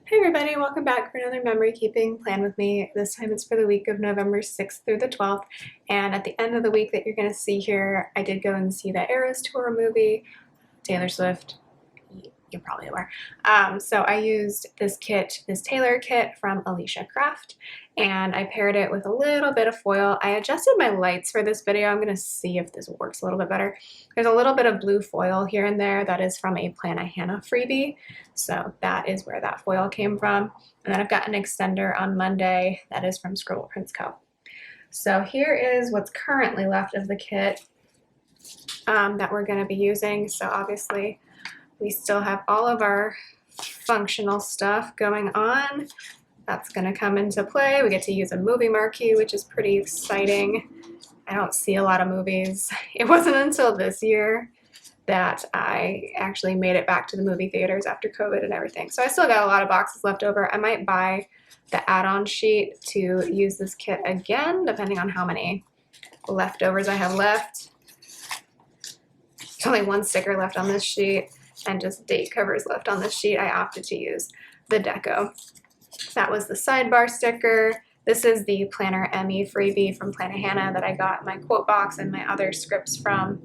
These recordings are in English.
Hey everybody, welcome back for another memory keeping plan with me. This time it's for the week of November 6th through the 12th, and at the end of the week that you're going to see here, I did go and see the Eras Tour movie, Taylor Swift. You're probably aware. So I used this kit, this Taylor kit from Alicia Craft, and I paired it with a little bit of foil. I adjusted my lights for this video. I'm going to see if this works a little bit better. There's a little bit of blue foil here and there that is from a Plannahannah freebie, so that is where that foil came from. And then I've got an extender on Monday that is from Scribble Prints Co. So here is what's currently left of the kit that we're going to be using. So obviously we still have all of our functional stuff going on. That's going to come into play. We get to use a movie marquee, which is pretty exciting. I don't see a lot of movies. It wasn't until this year that I actually made it back to the movie theaters after COVID and everything. So I still got a lot of boxes left over. I might buy the add-on sheet to use this kit again, depending on how many leftovers I have left. There's only one sticker left on this sheet and just date covers left on this sheet. I opted to use the deco. That was the sidebar sticker. This is the Planner Emmy freebie from Plannahannah that I got my quote box and my other scripts from.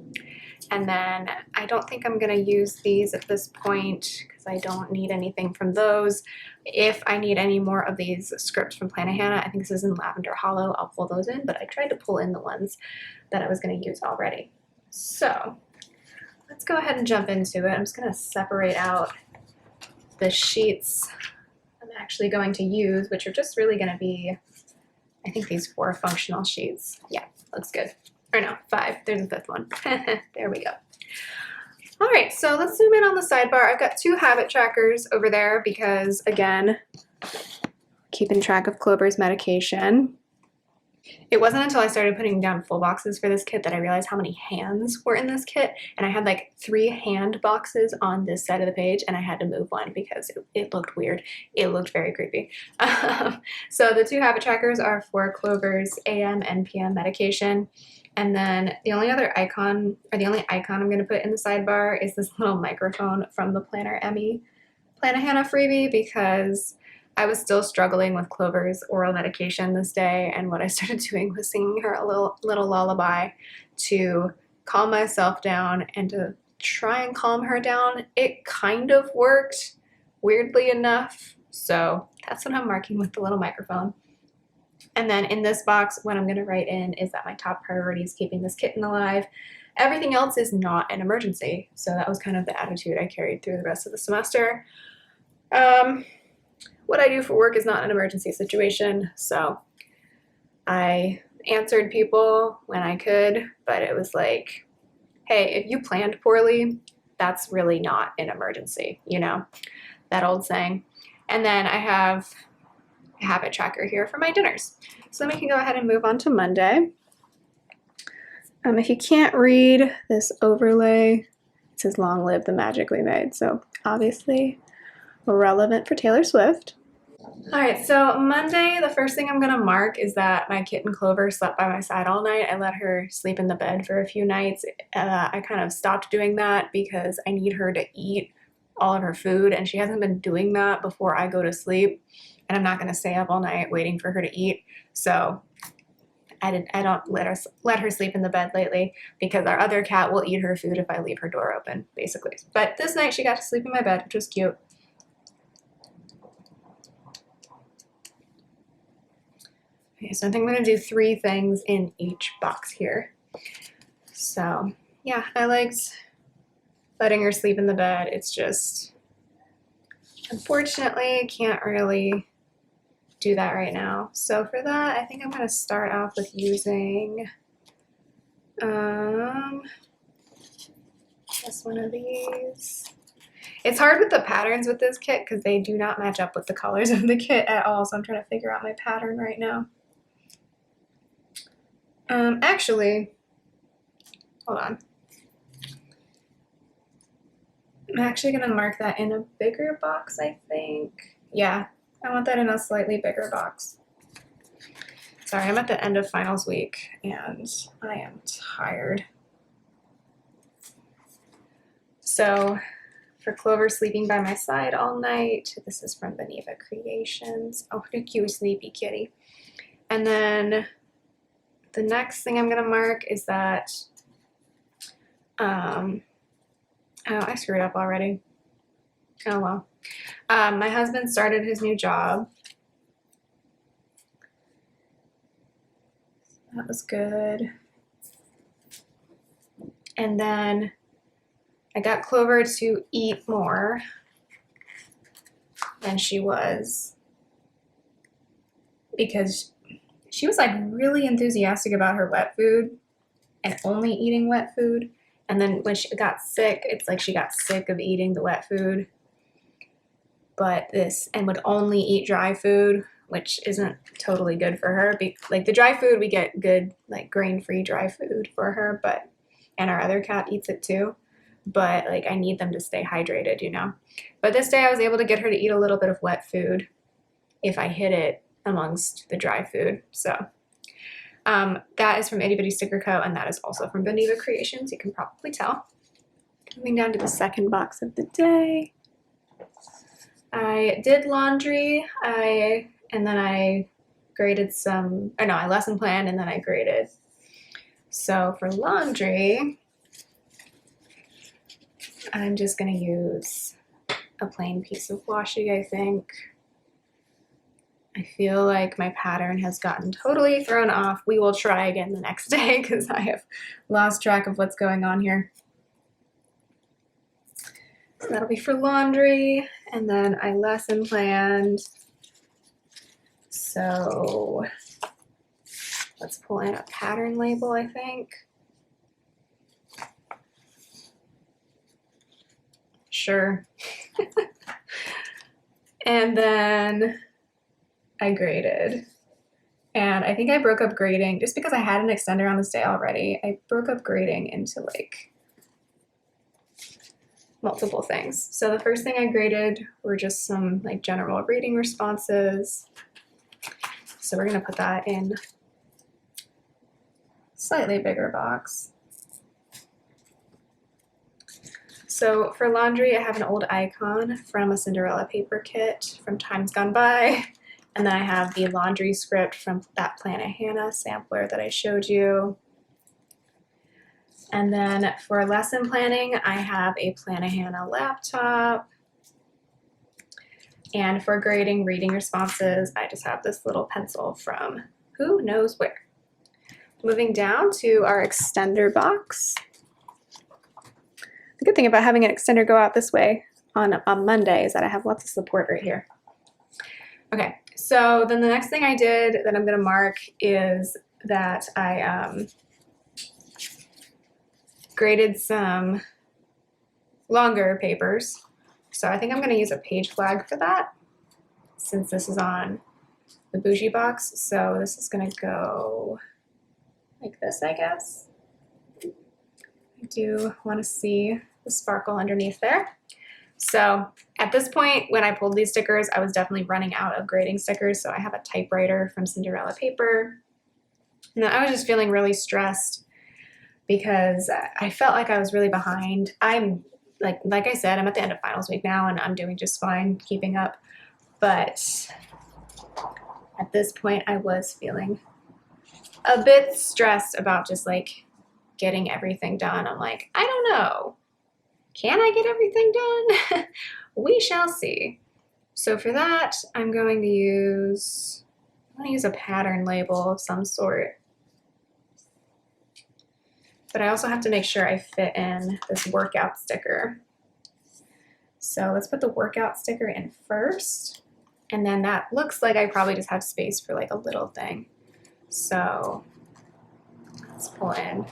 And then I don't think I'm going to use these at this point because I don't need anything from those. If I need any more of these scripts from Plannahannah, I think this is in Lavender Hollow, I'll pull those in, but I tried to pull in the ones that I was going to use already. So let's go ahead and jump into it. I'm just going to separate out the sheets I'm actually going to use, which are just really going to be, I think, these 4 functional sheets. Yeah, that's good. Or no, 5. There's a 5th one. There we go. All right, so let's zoom in on the sidebar. I've got 2 habit trackers over there because, again, keeping track of Clover's medication. It wasn't until I started putting down full boxes for this kit that I realized how many hands were in this kit, and I had like 3 hand boxes on this side of the page, and I had to move one because it looked weird. It looked very creepy. So the 2 habit trackers are for Clover's AM and PM medication, and then the only other icon, or the only icon I'm going to put in the sidebar is this little microphone from the Planner Emmy Plannahannah freebie because I was still struggling with Clover's oral medication this day, and what I started doing was singing her a little lullaby to calm myself down and to try and calm her down. It kind of worked, weirdly enough, so that's what I'm marking with the little microphone. And then in this box, what I'm going to write in is that my top priority is keeping this kitten alive. Everything else is not an emergency, so that was kind of the attitude I carried through the rest of the semester. What I do for work is not an emergency situation, so I answered people when I could, but it was like, hey, if you planned poorly, that's really not an emergency, you know, that old saying. And then I have a habit tracker here for my dinners. So then we can go ahead and move on to Monday. If you can't read this overlay, it says long live the magic we made. So obviously relevant for Taylor Swift. All right, so Monday, the first thing I'm going to mark is that my kitten Clover slept by my side all night. I let her sleep in the bed for a few nights. I kind of stopped doing that because I need her to eat all of her food, and she hasn't been doing that before I go to sleep, and I'm not going to stay up all night waiting for her to eat. So I don't let her sleep in the bed lately because our other cat will eat her food if I leave her door open, basically. But this night she got to sleep in my bed, which was cute. Okay, so I think I'm going to do 3 things in each box here. So yeah, I liked letting her sleep in the bed. It's just, unfortunately, can't really do that right now. So for that, I think I'm going to start off with using just one of these. It's hard with the patterns with this kit because they do not match up with the colors of the kit at all, so I'm trying to figure out my pattern right now. Actually, hold on. I'm actually going to mark that in a bigger box, I think. Yeah, I want that in a slightly bigger box. Sorry, I'm at the end of finals week and I am tired. So for Clover sleeping by my side all night. This is from Beneva Creations. Oh, what a cute sleepy kitty. And then the next thing I'm gonna mark is that, oh, I screwed up already. Oh well. My husband started his new job. That was good. And then I got Clover to eat more than she was, because she was like really enthusiastic about her wet food and only eating wet food. And then when she got sick, it's like she got sick of eating the wet food, and would only eat dry food, which isn't totally good for her. Like the dry food, we get good like grain-free dry food for her, and our other cat eats it too. But like I need them to stay hydrated, you know. But this day I was able to get her to eat a little bit of wet food if I hid it amongst the dry food. So that is from Itty Bitty Sticker Co. and that is also from Beneva Creations. You can probably tell. Moving down to the second box of the day. I did laundry. And then I graded some, or no, I lesson planned and then I graded. So for laundry, I'm just gonna use a plain piece of washi, I think. I feel like my pattern has gotten totally thrown off. We will try again the next day because I have lost track of what's going on here. So that'll be for laundry, and then I lesson planned. So let's pull in a pattern label, I think. Sure. And then I graded. And I think I broke up grading, just because I had an extender on this day already, I broke up grading into like multiple things. So the first thing I graded were just some like general reading responses. So we're gonna put that in a slightly bigger box. So for laundry, I have an old icon from a Cinderella paper kit from times gone by. And then I have the laundry script from that Planet Hannah sampler that I showed you. And then for lesson planning, I have a Planet Hannah laptop. And for grading reading responses, I just have this little pencil from who knows where. Moving down to our extender box. The good thing about having an extender go out this way on Monday is that I have lots of support right here. Okay, so then the next thing I did that I'm gonna mark is that I graded some longer papers. So I think I'm gonna use a page flag for that since this is on the bougie box. So this is gonna go like this, I guess. I do wanna see the sparkle underneath there. So at this point, when I pulled these stickers, I was definitely running out of grading stickers. So I have a typewriter from Cinderella paper. And I was just feeling really stressed because I felt like I was really behind. I'm like I said, I'm at the end of finals week now and I'm doing just fine keeping up. But at this point, I was feeling a bit stressed about just like getting everything done. I'm like, I don't know. Can I get everything done? We shall see. So for that, I'm going to use a pattern label of some sort. But I also have to make sure I fit in this workout sticker. So let's put the workout sticker in first. And then that looks like I probably just have space for like a little thing. So let's pull in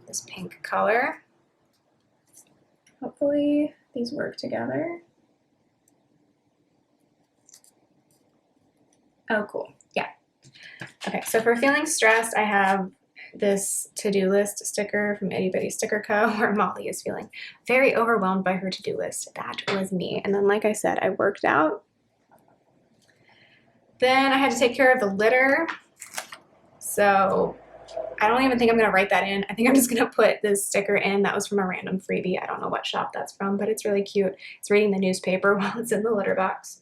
this pink color. Hopefully these work together. Oh, cool. Yeah. Okay, so for feeling stressed, I have this to-do list sticker from Itty Bitty Sticker Co. where Molly is feeling very overwhelmed by her to-do list. That was me. And then, like I said, I worked out. Then I had to take care of the litter. So I don't even think I'm going to write that in. I think I'm just going to put this sticker in. That was from a random freebie. I don't know what shop that's from, but it's really cute. It's reading the newspaper while it's in the litter box.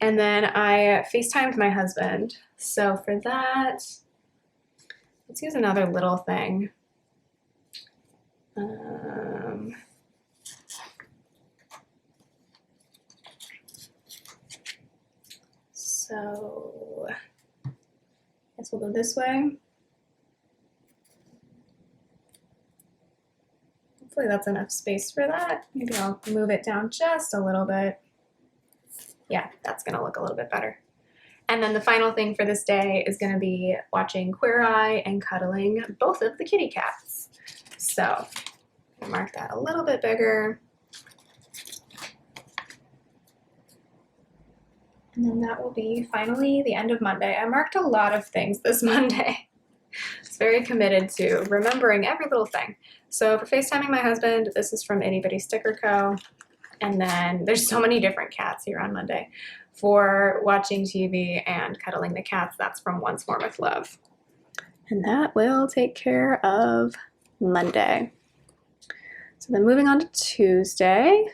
And then I FaceTimed my husband. So for that, let's use another little thing. So I guess we'll go this way. Hopefully that's enough space for that. Maybe I'll move it down just a little bit. Yeah, that's gonna look a little bit better. And then the final thing for this day is gonna be watching Queer Eye and cuddling both of the kitty cats. So I'll mark that a little bit bigger. And then that will be finally the end of Monday. I marked a lot of things this Monday. I was very committed to remembering every little thing. So for FaceTiming my husband, this is from Itty Bitty Sticker Co. And then there's so many different cats here on Monday. For watching TV and cuddling the cats, that's from Once More with Love. And that will take care of Monday. So then moving on to Tuesday.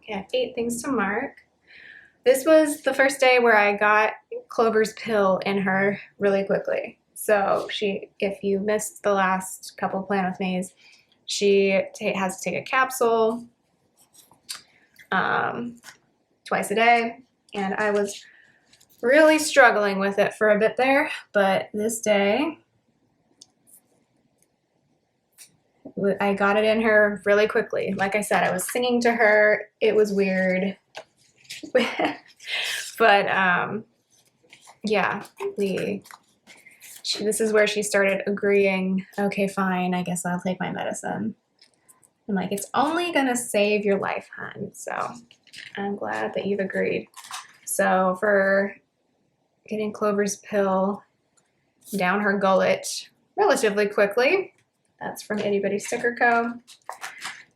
Okay, I have 8 things to mark. This was the first day where I got Clover's pill in her really quickly. So if you missed the last couple of Plan With Me's, she has to take a capsule twice a day. And I was really struggling with it for a bit there, but this day, I got it in her really quickly. Like I said, I was singing to her. It was weird. But yeah, this is where she started agreeing, okay, fine, I guess I'll take my medicine. I'm like, it's only gonna save your life, hon. So I'm glad that you've agreed. So for getting Clover's pill down her gullet relatively quickly, that's from Itty Bitty Sticker Co.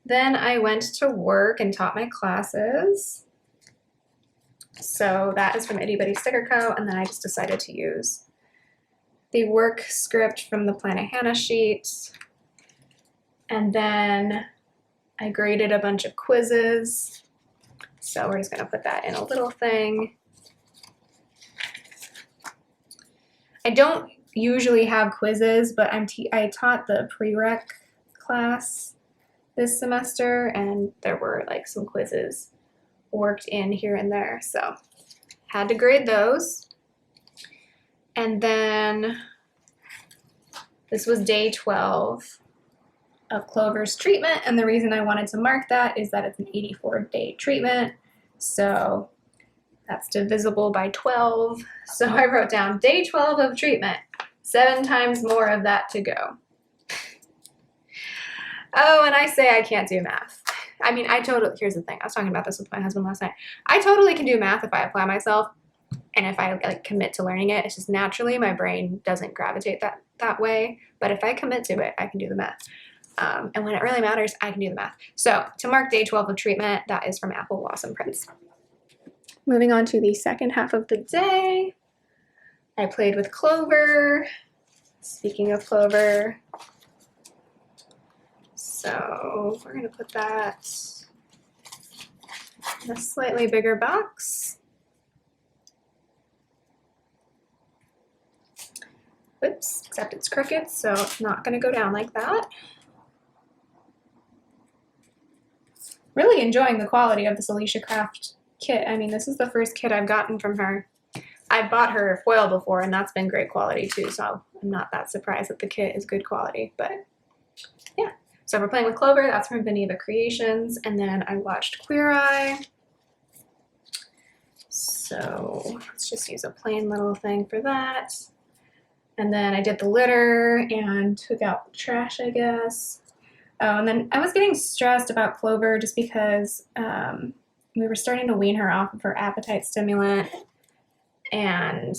Then I went to work and taught my classes. So that is from Itty Bitty Sticker Co. And then I just decided to use the work script from the Planet Hannah sheet. And then I graded a bunch of quizzes. So we're just gonna put that in a little thing. I don't usually have quizzes, but I taught the prereq class this semester, and there were like some quizzes worked in here and there, so had to grade those. And then this was day 12 of Clover's treatment, and the reason I wanted to mark that is that it's an 84-day treatment, so that's divisible by 12. So I wrote down day 12 of treatment, 7 times more of that to go. Oh, and I say I can't do math. I mean, here's the thing. I was talking about this with my husband last night. I totally can do math if I apply myself and if I like commit to learning it. It's just naturally my brain doesn't gravitate that way. But if I commit to it, I can do the math. And when it really matters, I can do the math. So to mark day 12 of treatment, that is from Apple Blossom Prints. Moving on to the second half of the day, I played with Clover. Speaking of Clover, so we're gonna put that in a slightly bigger box. Oops, except it's crooked, so it's not gonna go down like that. Really enjoying the quality of this Alicia Craft kit. I mean, this is the first kit I've gotten from her. I bought her foil before, and that's been great quality too, so I'm not that surprised that the kit is good quality, but yeah. So we're playing with Clover, that's from Beneva Creations, and then I watched Queer Eye. So let's just use a plain little thing for that. And then I did the litter and took out the trash, I guess. Oh, and then I was getting stressed about Clover just because we were starting to wean her off of her appetite stimulant, and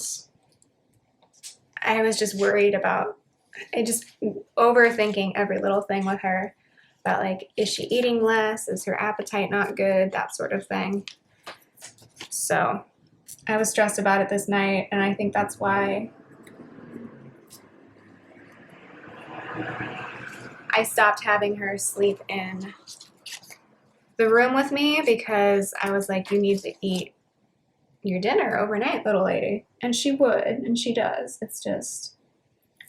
I was just worried about, overthinking every little thing with her about like, is she eating less? Is her appetite not good? That sort of thing. So I was stressed about it this night, and I think that's why I stopped having her sleep in the room with me, because I was like, you need to eat your dinner overnight, little lady. And she would, and she does. It's just,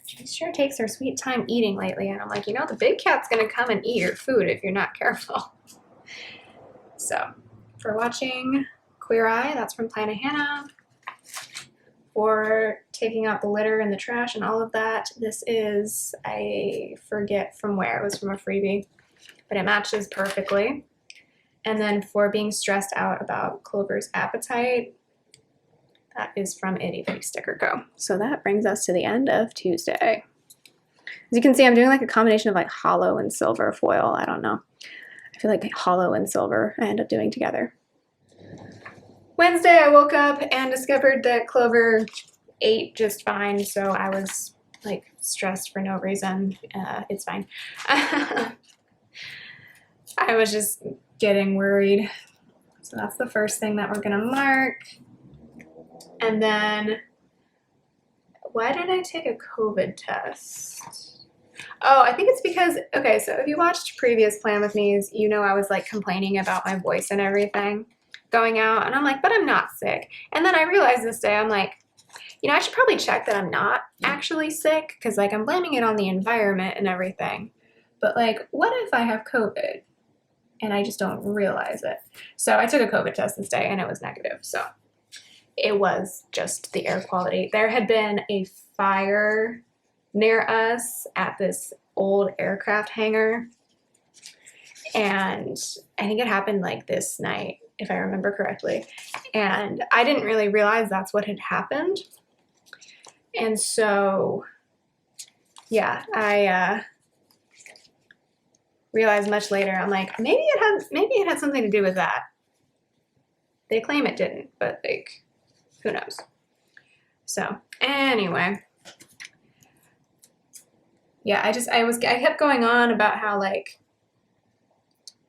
she sure takes her sweet time eating lately. And I'm like, you know, the big cat's gonna come and eat your food if you're not careful. So, for watching Queer Eye, that's from Planet Hannah. For taking out the litter and the trash and all of that, this is, I forget from where, it was from a freebie, but it matches perfectly. And then for being stressed out about Clover's appetite, that is from Itty Bitty Sticker Co. So that brings us to the end of Tuesday. As you can see, I'm doing like a combination of like hollow and silver foil. I don't know. I feel like hollow and silver I end up doing together. Wednesday, I woke up and discovered that Clover ate just fine, so I was like stressed for no reason. It's fine. I was just getting worried. So that's the first thing that we're gonna mark. And then, why did I take a COVID test? Oh, I think it's because, okay, so if you watched previous Plan With Me's, you know I was like complaining about my voice and everything going out, and I'm like, but I'm not sick. And then I realized this day, I'm like, you know, I should probably check that I'm not actually sick, because like I'm blaming it on the environment and everything. But like, what if I have COVID and I just don't realize it? So I took a COVID test this day and it was negative. So it was just the air quality. There had been a fire near us at this old aircraft hangar, and I think it happened like this night, if I remember correctly. And I didn't really realize that's what had happened. And so, yeah, I realized much later, I'm like, maybe it had something to do with that. They claim it didn't, but like, who knows? So anyway, yeah, I kept going on about how like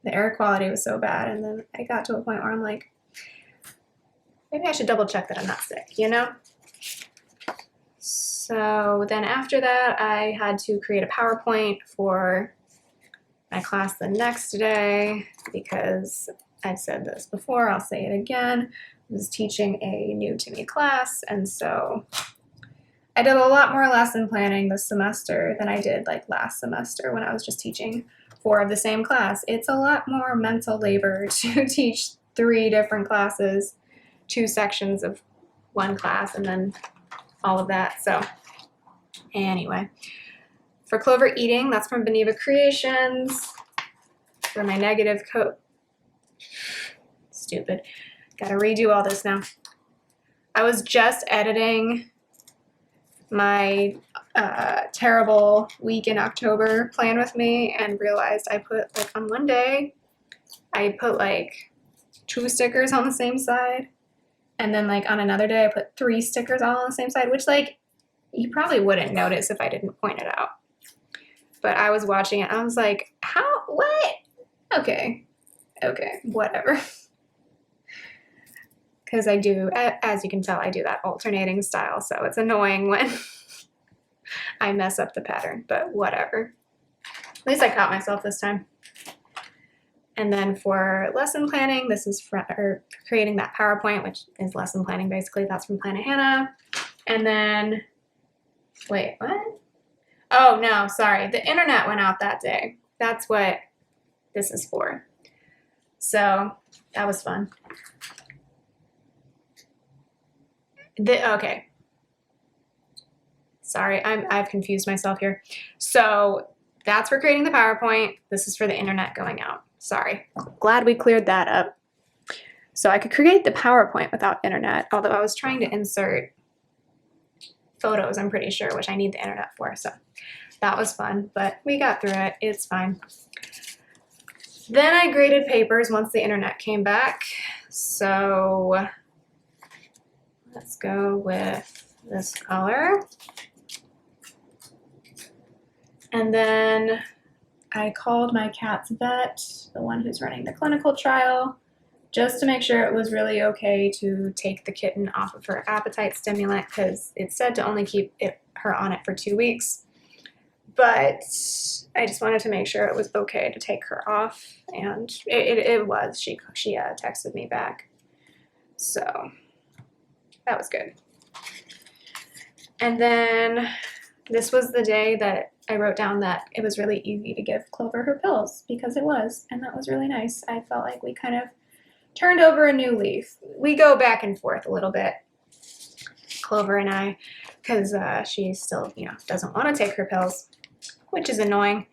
the air quality was so bad, and then I got to a point where I'm like, maybe I should double check that I'm not sick, you know? So then after that, I had to create a PowerPoint for my class the next day, because I've said this before, I'll say it again. I was teaching a new to me class, and so I did a lot more lesson planning this semester than I did like last semester when I was just teaching 4 of the same class. It's a lot more mental labor to teach 3 different classes, 2 sections of one class, and then all of that. So anyway, for Clover eating, that's from Beneva Creations. For my negative code, stupid, gotta redo all this now. I was just editing my terrible week in October Plan With Me and realized I put like on one day, I put like 2 stickers on the same side, and then like on another day I put 3 stickers all on the same side, which like you probably wouldn't notice if I didn't point it out. But I was watching it, I was like, how, what? Okay, whatever. Because I do, as you can tell, I do that alternating style, so it's annoying when I mess up the pattern, but whatever. At least I caught myself this time. And then for lesson planning, this is for creating that PowerPoint, which is lesson planning basically. That's from Planet Hannah. And then, wait, what? Oh no, sorry. The internet went out that day. That's what this is for. So that was fun. Okay. Sorry, I've confused myself here. So that's for creating the PowerPoint. This is for the internet going out. Sorry. Glad we cleared that up. So I could create the PowerPoint without internet, although I was trying to insert photos, I'm pretty sure, which I need the internet for. So that was fun, but we got through it. It's fine. Then I graded papers once the internet came back. So let's go with this color. And then I called my cat's vet, the one who's running the clinical trial, just to make sure it was really okay to take the kitten off of her appetite stimulant, because it said to only keep her on it for 2 weeks. But I just wanted to make sure it was okay to take her off, and it was. She texted me back, so that was good. And then this was the day that I wrote down that it was really easy to give Clover her pills, because it was, and that was really nice. I felt like we kind of turned over a new leaf. We go back and forth a little bit, Clover and I, because she still, doesn't want to take her pills, which is annoying.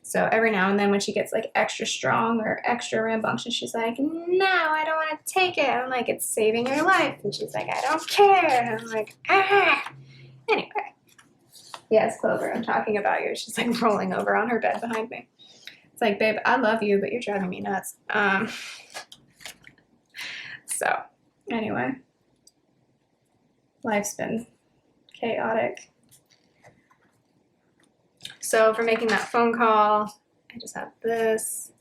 So every now and then when she gets like extra strong or extra rambunctious, she's like, no, I don't want to take it. I'm like, it's saving your life. And she's like, I don't care. And I'm like, ah. Anyway. Yes, Clover, I'm talking about you. She's like rolling over on her bed behind me. It's like, babe, I love you, but you're driving me nuts. So anyway, life's been chaotic. So for making that phone call, I just have this.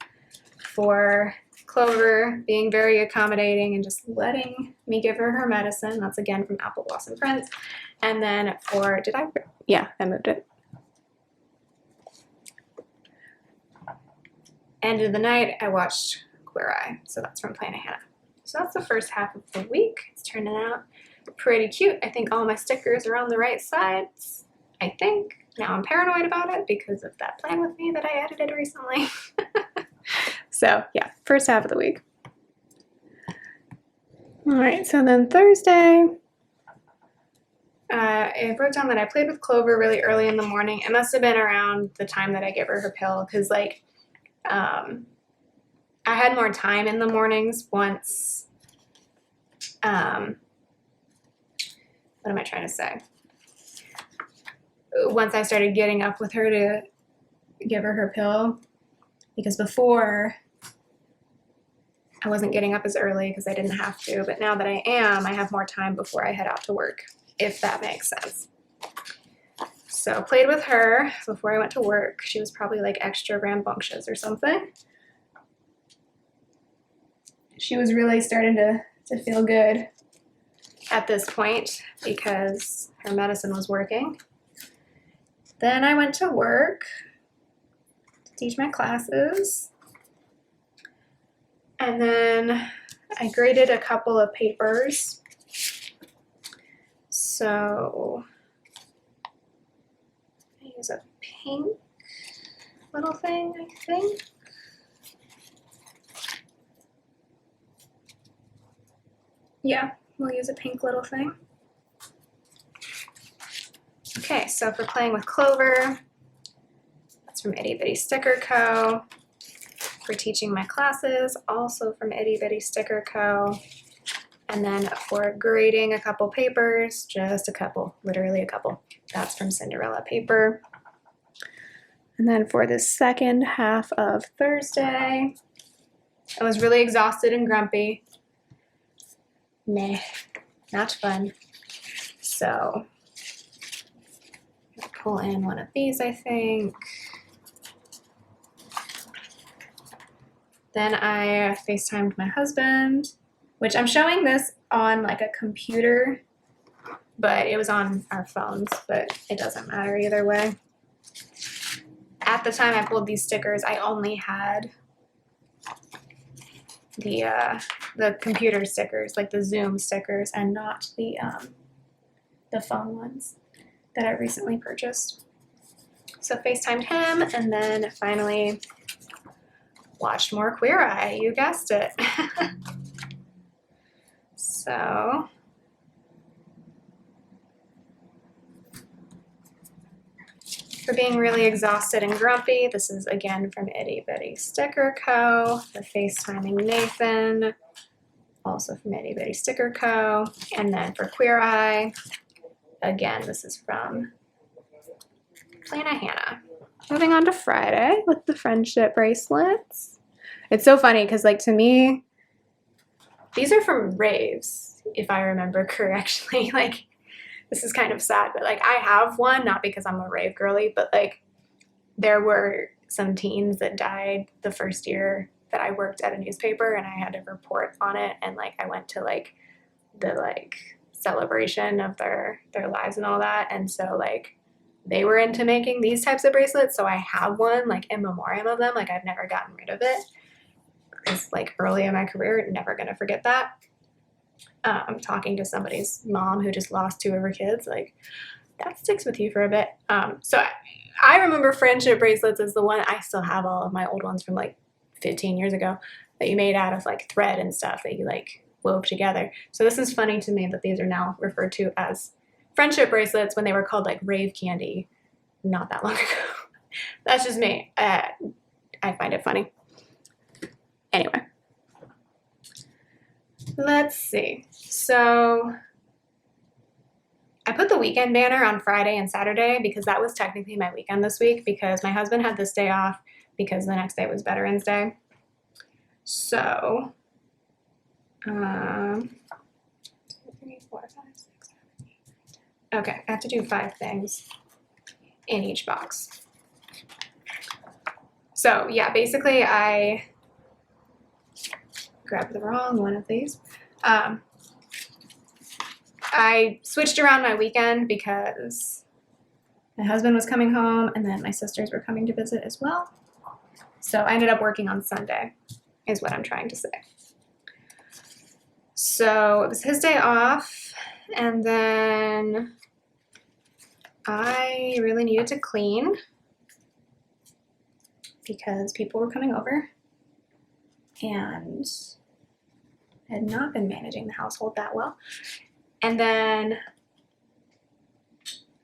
For Clover being very accommodating and just letting me give her medicine. That's again from Apple Blossom Prints. And then for, yeah, I moved it. End of the night, I watched Queer Eye. So that's from Planet Hannah. So that's the first half of the week. It's turning out pretty cute. I think all my stickers are on the right sides, I think. Now I'm paranoid about it because of that plan with me that I edited recently. So yeah, first half of the week. All right, so then Thursday, I wrote down that I played with Clover really early in the morning. It must have been around the time that I give her pill, because like I had more time in the mornings once, what am I trying to say? Once I started getting up with her to give her pill, because before I wasn't getting up as early because I didn't have to, but now that I am, I have more time before I head out to work, if that makes sense. So played with her before I went to work. She was probably like extra rambunctious or something. She was really starting to feel good at this point because her medicine was working. Then I went to work to teach my classes. And then I graded a couple of papers. So I use a pink little thing, I think. Yeah, we'll use a pink little thing. Okay, so for playing with Clover, that's from Itty Bitty Sticker Co. For teaching my classes, also from Itty Bitty Sticker Co. And then for grading a couple papers, just a couple, literally a couple. That's from Cinderella Paper. And then for the second half of Thursday, I was really exhausted and grumpy. Meh, not fun. So I'll pull in one of these, I think. Then I FaceTimed my husband, which I'm showing this on like a computer, but it was on our phones, but it doesn't matter either way. At the time I pulled these stickers, I only had the computer stickers, like the Zoom stickers, and not the phone ones that I recently purchased. So FaceTimed him, and then finally watched more Queer Eye, you guessed it. So for being really exhausted and grumpy, this is again from Itty Bitty Sticker Co. For FaceTiming Nathan, also from Itty Bitty Sticker Co. And then for Queer Eye, again, this is from Planet Hannah. Moving on to Friday with the friendship bracelets. It's so funny because, like, to me, these are from raves, if I remember correctly. Like, this is kind of sad, but like I have one, not because I'm a rave girly, but like there were some teens that died the first year that I worked at a newspaper and I had to report on it, and like I went to like the like celebration of their lives and all that, and so like they were into making these types of bracelets, so I have one like in memoriam of them. Like I've never gotten rid of it. It's like early in my career, never gonna forget that. I'm talking to somebody's mom who just lost 2 of her kids, like that sticks with you for a bit. So I remember friendship bracelets as the one. I still have all of my old ones from like 15 years ago that you made out of like thread and stuff that you like wove together. So this is funny to me that these are now referred to as friendship bracelets when they were called like rave candy not that long ago. That's just me. I find it funny. Anyway, let's see. So I put the weekend banner on Friday and Saturday because that was technically my weekend this week, because my husband had this day off because the next day was Veterans Day. So, 2, 3, 4, 5, 6, 7, 8, 9, 10. Okay, I have to do 5 things in each box. So yeah, basically I grabbed the wrong one of these. I switched around my weekend because my husband was coming home and then my sisters were coming to visit as well. So I ended up working on Sunday, is what I'm trying to say. So it was his day off, and then I really needed to clean because people were coming over and I had not been managing the household that well. And then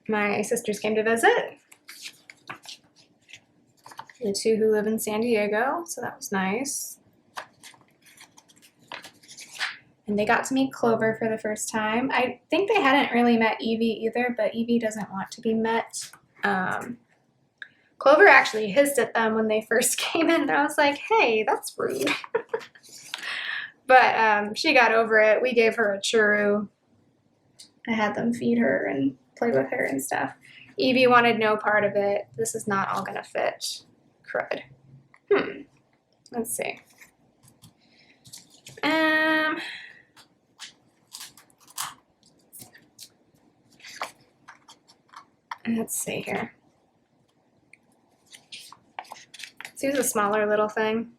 my sisters came to visit, the 2 who live in San Diego, so that was nice. And they got to meet Clover for the first time. I think they hadn't really met Evie either, but Evie doesn't want to be met. Clover actually hissed at them when they first came in, and I was like, hey, that's rude. But she got over it. We gave her a churro. I had them feed her and play with her and stuff. Evie wanted no part of it. This is not all gonna fit. Crud. Let's see. Let's see here. Let's use a smaller little thing.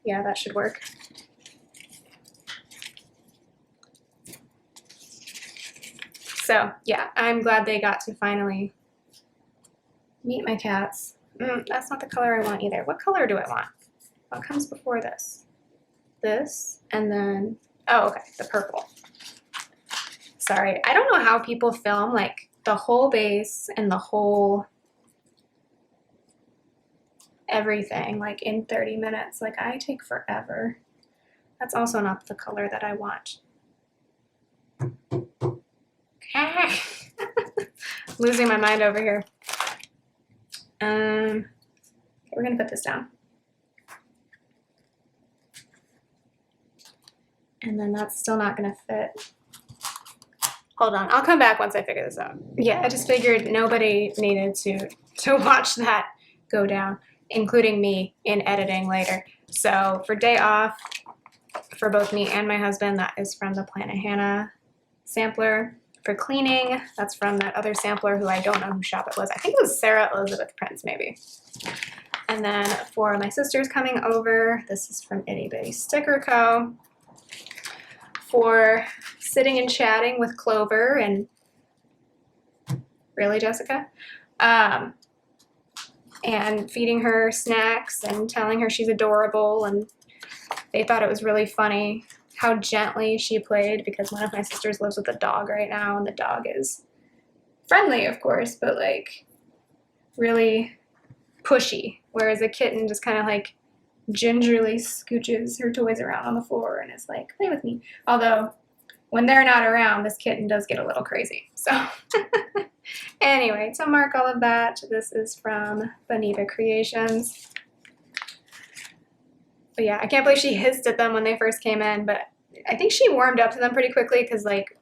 Yeah, that should work. So yeah, I'm glad they got to finally meet my cats. That's not the color I want either. What color do I want? What comes before this? This, and then, oh, okay, the purple. Sorry, I don't know how people film like the whole base and the whole everything like in 30 minutes. Like I take forever. That's also not the color that I want. Losing my mind over here. Okay, we're gonna put this down. And then that's still not gonna fit. Hold on, I'll come back once I figure this out. Yeah, I just figured nobody needed to watch that go down, including me in editing later. So for day off, for both me and my husband, that is from the Planet Hannah sampler. For cleaning, that's from that other sampler who I don't know whose shop it was. I think it was Sarah Elizabeth Prince, maybe. And then for my sisters coming over, this is from Itty Bitty Sticker Co. For sitting and chatting with Clover and really Jessica, and feeding her snacks and telling her she's adorable, and they thought it was really funny how gently she played, because one of my sisters lives with a dog right now, and the dog is friendly, of course, but like really pushy, whereas a kitten just kind of like gingerly scooches her toys around on the floor and is like, play with me. Although when they're not around, this kitten does get a little crazy. So anyway, to mark all of that, this is from Boniva Creations. But yeah, I can't believe she hissed at them when they first came in, but I think she warmed up to them pretty quickly because, like,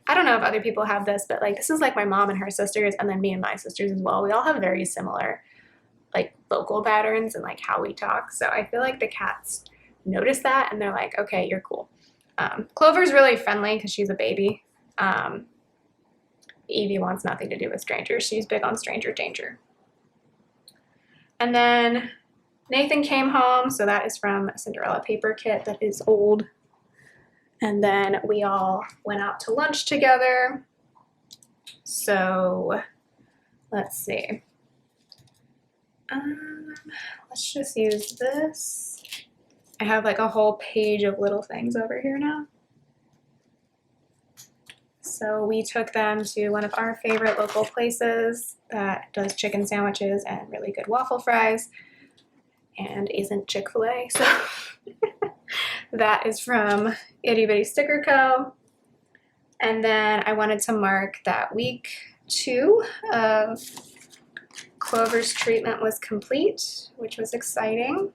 I don't know if other people have this, but like this is like my mom and her sisters, and then me and my sisters as well. We all have very similar like vocal patterns and like how we talk. So I feel like the cats notice that and they're like, okay, you're cool. Clover's really friendly because she's a baby. Evie wants nothing to do with strangers. She's big on stranger danger. And then Nathan came home, so that is from a Cinderella paper kit that is old. And then we all went out to lunch together. So let's see. Let's just use this. I have like a whole page of little things over here now. So we took them to one of our favorite local places that does chicken sandwiches and really good waffle fries and isn't Chick-fil-A. So that is from Itty Bitty Sticker Co. And then I wanted to mark that week 2 of Clover's treatment was complete, which was exciting.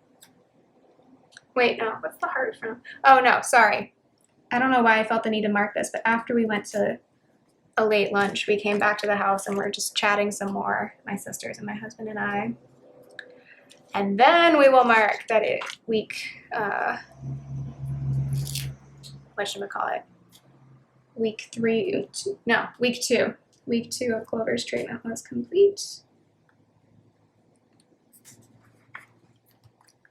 Wait, no, what's the heart from? Oh no, sorry. I don't know why I felt the need to mark this, but after we went to a late lunch, we came back to the house and we're just chatting some more, my sisters and my husband and I. And then we will mark that week, whatchamacallit? Week 2. Week 2 of Clover's treatment was complete.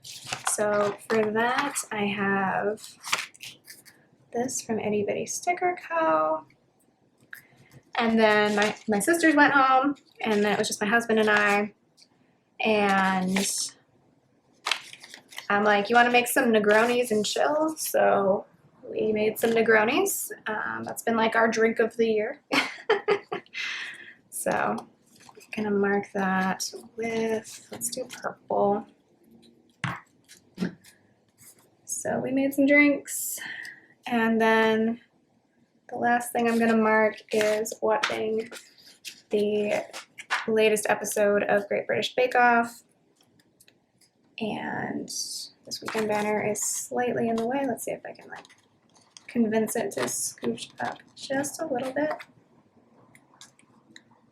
So for that, I have this from Itty Bitty Sticker Co. And then my sisters went home, and then it was just my husband and I. And I'm like, you want to make some Negronis and chill? So we made some Negronis. That's been like our drink of the year. So I'm gonna mark that with, let's do purple. So we made some drinks. And then the last thing I'm going to mark is watching the latest episode of Great British Bake Off. And this weekend banner is slightly in the way. Let's see if I can like convince it to scooch up just a little bit.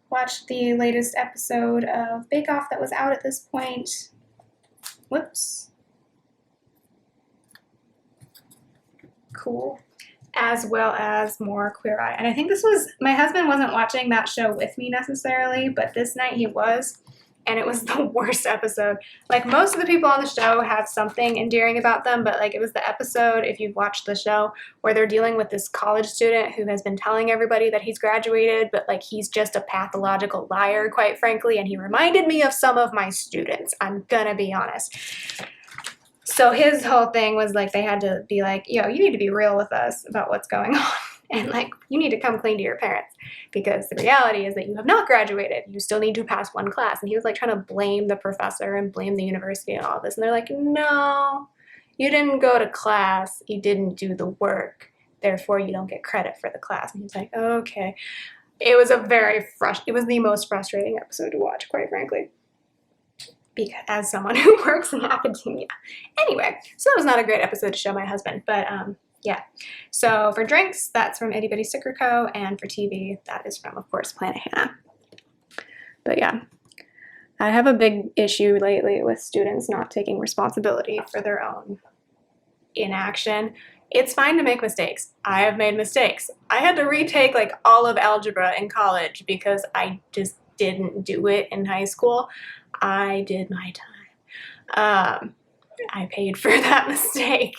Watched the latest episode of Bake Off that was out at this point. Whoops. Cool. As well as more Queer Eye. And I think this was, my husband wasn't watching that show with me necessarily, but this night he was, and it was the worst episode. Like, most of the people on the show have something endearing about them, but like, it was the episode, if you've watched the show, where they're dealing with this college student who has been telling everybody that he's graduated, but like, he's just a pathological liar, quite frankly, and he reminded me of some of my students. I'm gonna be honest. So his whole thing was like, they had to be like, yo, you need to be real with us about what's going on. And like, you need to come clean to your parents, because the reality is that you have not graduated. You still need to pass one class. And he was like trying to blame the professor and blame the university and all this. And they're like, no, you didn't go to class. You didn't do the work. Therefore, you don't get credit for the class. And he's like, okay. It was it was the most frustrating episode to watch, quite frankly, because as someone who works in academia. Anyway, so that was not a great episode to show my husband, but yeah. So for drinks, that's from Itty Bitty Sticker Co. And for TV, that is from, of course, Planet Hannah. But yeah, I have a big issue lately with students not taking responsibility for their own inaction. It's fine to make mistakes. I have made mistakes. I had to retake like all of algebra in college because I just didn't do it in high school. I did my time. I paid for that mistake.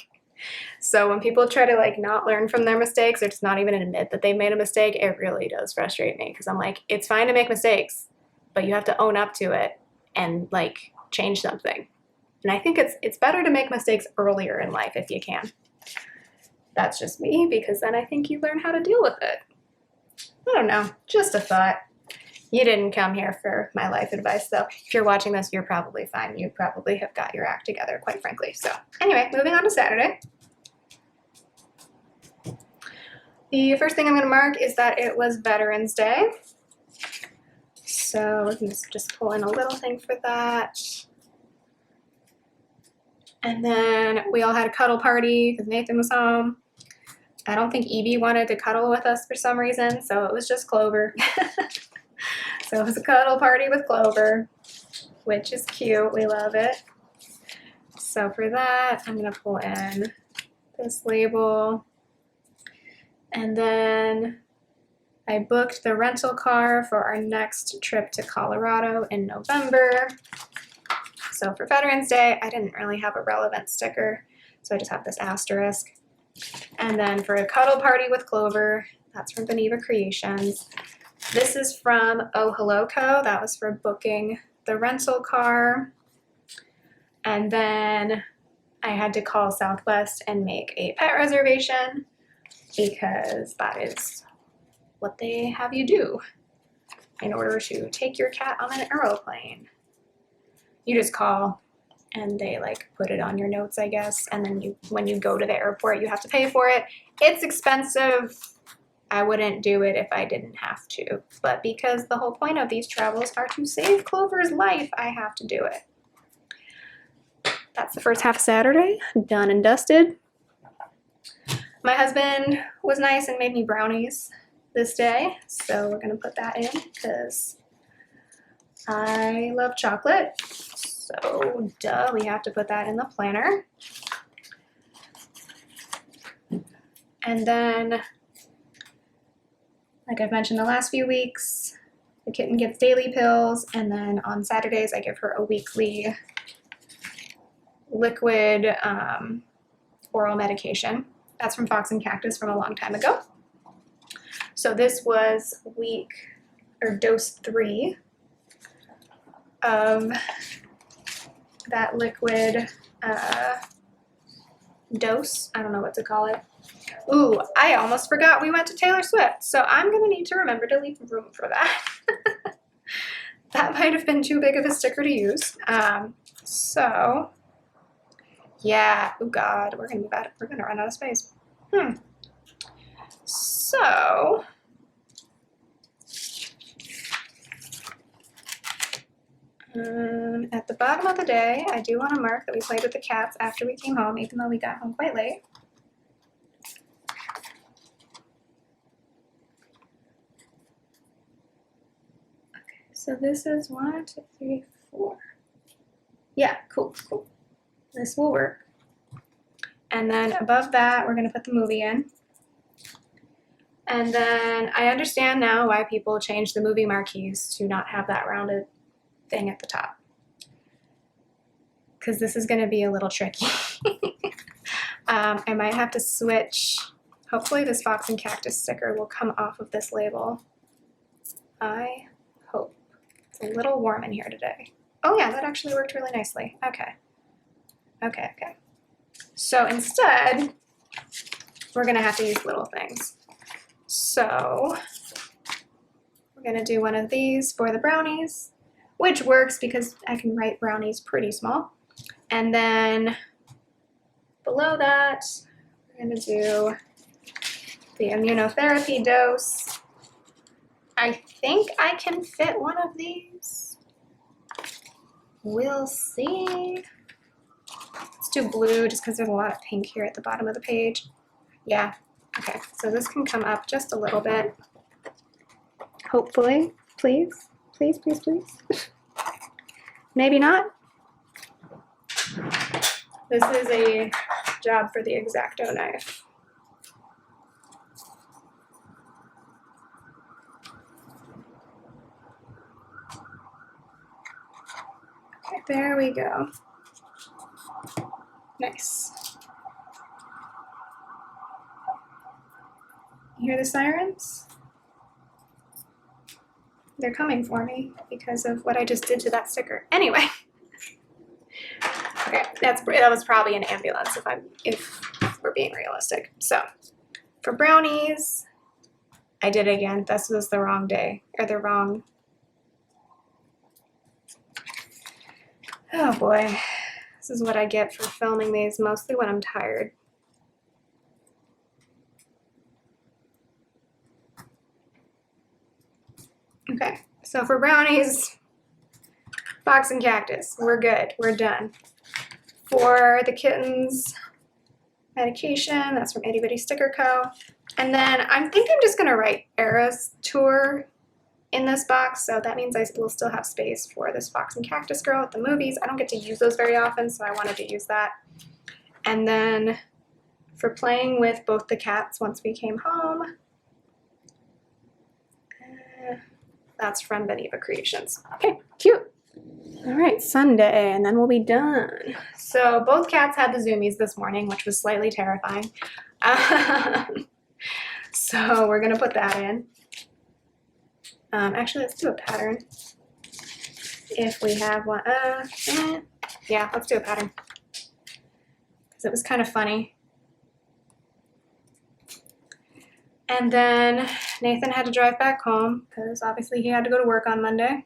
So when people try to like not learn from their mistakes or just not even admit that they've made a mistake, it really does frustrate me, because I'm like, it's fine to make mistakes, but you have to own up to it and like change something. And I think it's better to make mistakes earlier in life if you can. That's just me, because then I think you learn how to deal with it. I don't know, just a thought. You didn't come here for my life advice, though. If you're watching this, you're probably fine. You probably have got your act together, quite frankly. So anyway, moving on to Saturday. The first thing I'm going to mark is that it was Veterans Day. So we can just pull in a little thing for that. And then we all had a cuddle party because Nathan was home. I don't think Evie wanted to cuddle with us for some reason, so it was just Clover. So it was a cuddle party with Clover. which is cute. We love it. So for that, I'm gonna pull in this label. And then I booked the rental car for our next trip to Colorado in November. So for Veterans Day, I didn't really have a relevant sticker, so I just have this asterisk. And then for a cuddle party with Clover, that's from Geneva Creations. This is from Oh Hello Co. That was for booking the rental car. And then I had to call Southwest and make a pet reservation because that is what they have you do in order to take your cat on an aeroplane. You just call and they like put it on your notes, I guess, and then when you go to the airport, you have to pay for it. It's expensive. I wouldn't do it if I didn't have to, but because the whole point of these travels are to save Clover's life, I have to do it. That's the first half of Saturday, done and dusted. My husband was nice and made me brownies this day, so we're gonna put that in because I love chocolate. So duh, we have to put that in the planner. And then, like I've mentioned the last few weeks, the kitten gets daily pills, and then on Saturdays I give her a weekly liquid oral medication. That's from Fox and Cactus from a long time ago. So this was dose 3 of that liquid dose. I don't know what to call it. Ooh, I almost forgot we went to Taylor Swift, so I'm gonna need to remember to leave room for that. That might have been too big of a sticker to use. So yeah, oh God, we're gonna run out of space. So at the bottom of the day, I do want to mark that we played with the cats after we came home, even though we got home quite late. Okay, so this is 1, 2, 3, 4. Yeah, cool. This will work. And then above that, we're going to put the movie in. And then I understand now why people change the movie marquees to not have that rounded thing at the top. Because this is going to be a little tricky. I might have to switch. Hopefully this Fox and Cactus sticker will come off of this label. I hope. It's a little warm in here today. Oh yeah, that actually worked really nicely. Okay. So instead, we're going to have to use little things. So we're going to do one of these for the brownies, which works because I can write brownies pretty small. And then below that, we're going to do the immunotherapy dose. I think I can fit one of these. We'll see. Let's do blue just because there's a lot of pink here at the bottom of the page. Yeah, okay, so this can come up just a little bit. Hopefully, please. Maybe not. This is a job for the X-Acto knife. Okay, there we go. Nice. You hear the sirens? They're coming for me because of what I just did to that sticker. Anyway. Okay, that was probably an ambulance if we're being realistic. So for brownies, I did it again. This was the wrong day, or the wrong. Oh boy, this is what I get for filming these mostly when I'm tired. Okay, so for brownies, Fox and Cactus, we're good, we're done. For the kittens medication, that's from Itty Bitty Sticker Co. And then I think I'm just gonna write Eras Tour in this box, so that means I will still have space for this Fox and Cactus Girl at the movies. I don't get to use those very often, so I wanted to use that. And then for playing with both the cats once we came home, that's from Beneva Creations. Okay, cute. All right, Sunday, and then we'll be done. So both cats had the zoomies this morning, which was slightly terrifying. So we're gonna put that in. Actually, let's do a pattern. If we have one, yeah, let's do a pattern. Because it was kind of funny. And then Nathan had to drive back home because obviously he had to go to work on Monday.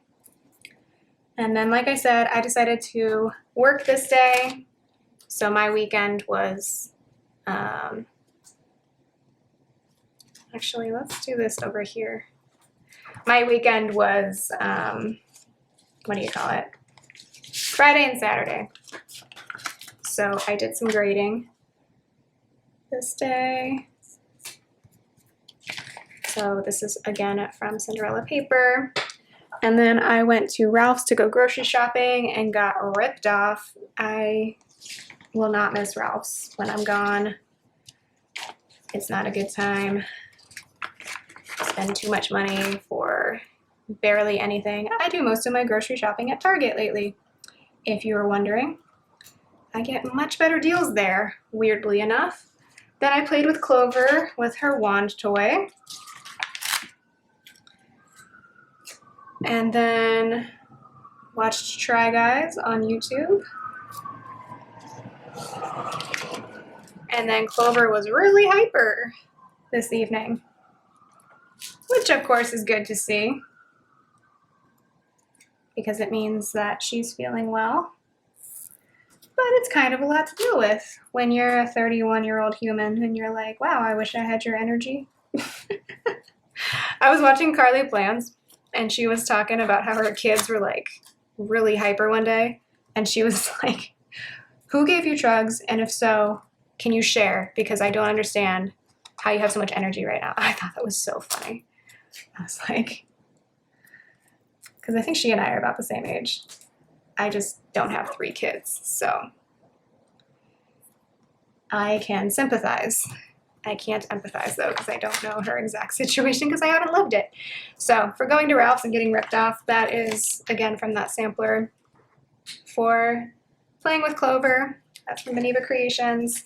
And then, like I said, I decided to work this day. So my weekend was, actually, let's do this over here. My weekend was, what do you call it? Friday and Saturday. So I did some grading this day. So this is, again, from Cinderella Paper. And then I went to Ralph's to go grocery shopping and got ripped off. I will not miss Ralph's when I'm gone. It's not a good time. Spend too much money for barely anything. I do most of my grocery shopping at Target lately, if you were wondering. I get much better deals there, weirdly enough. Then I played with Clover with her wand toy. And then watched Try Guys on YouTube. And then Clover was really hyper this evening, which of course is good to see because it means that she's feeling well. But it's kind of a lot to deal with when you're a 31-year-old human and you're like, wow, I wish I had your energy. I was watching Carly Plans, and she was talking about how her kids were like really hyper one day. And she was like, who gave you drugs? And if so, can you share? Because I don't understand how you have so much energy right now. I thought that was so funny. I was like, because I think she and I are about the same age. I just don't have 3 kids, so I can sympathize. I can't empathize, though, because I don't know her exact situation because I haven't lived it. So for going to Ralph's and getting ripped off, that is, again, from that sampler. For playing with Clover, that's from Beneva Creations.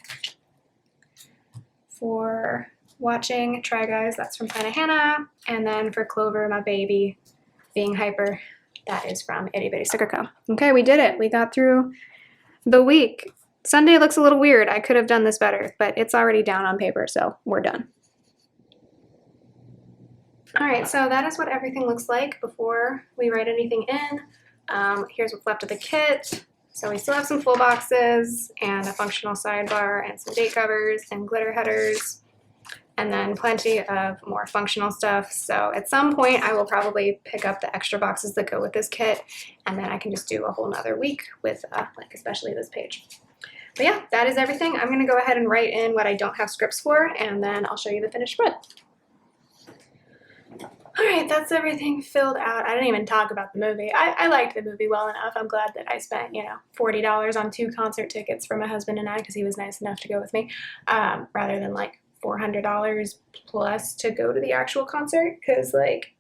For watching Try Guys, that's from Hannah Hannah. And then for Clover, my baby, being hyper, that is from Itty Bitty Sticker Co. Okay, we did it. We got through the week. Sunday looks a little weird. I could have done this better, but it's already down on paper, so we're done. All right, so that is what everything looks like before we write anything in. Here's what's left of the kit. So we still have some full boxes and a functional sidebar and some date covers and glitter headers, and then plenty of more functional stuff. So at some point I will probably pick up the extra boxes that go with this kit, and then I can just do a whole nother week with like especially this page. But yeah, that is everything. I'm gonna go ahead and write in what I don't have scripts for, and then I'll show you the finished spread. All right, that's everything filled out. I didn't even talk about the movie. I liked the movie well enough. I'm glad that I spent, you know, $40 on 2 concert tickets for my husband and I because he was nice enough to go with me, rather than like $400 plus to go to the actual concert, because like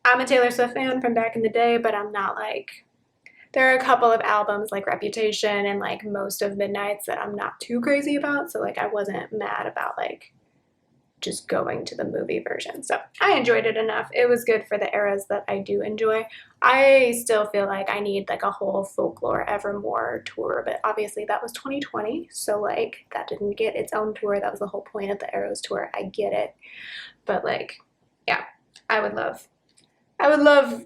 I'm a Taylor Swift fan from back in the day, but I'm not like, there are a couple of albums like Reputation and like most of Midnight's that I'm not too crazy about, so like I wasn't mad about like just going to the movie version. So I enjoyed it enough. It was good for the eras that I do enjoy. I still feel like I need like a whole Folklore Evermore tour, but obviously that was 2020, so like that didn't get its own tour. That was the whole point of the Eras tour. I get it, but like, yeah, I would love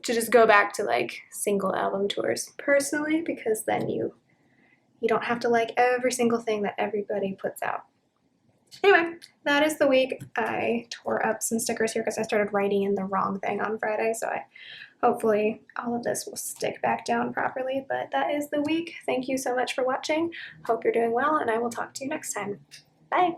to just go back to like single album tours personally, because then you don't have to like every single thing that everybody puts out. Anyway, that is the week. I tore up some stickers here because I started writing in the wrong thing on Friday, so hopefully all of this will stick back down properly, but that is the week. Thank you so much for watching. Hope you're doing well, and I will talk to you next time. Bye!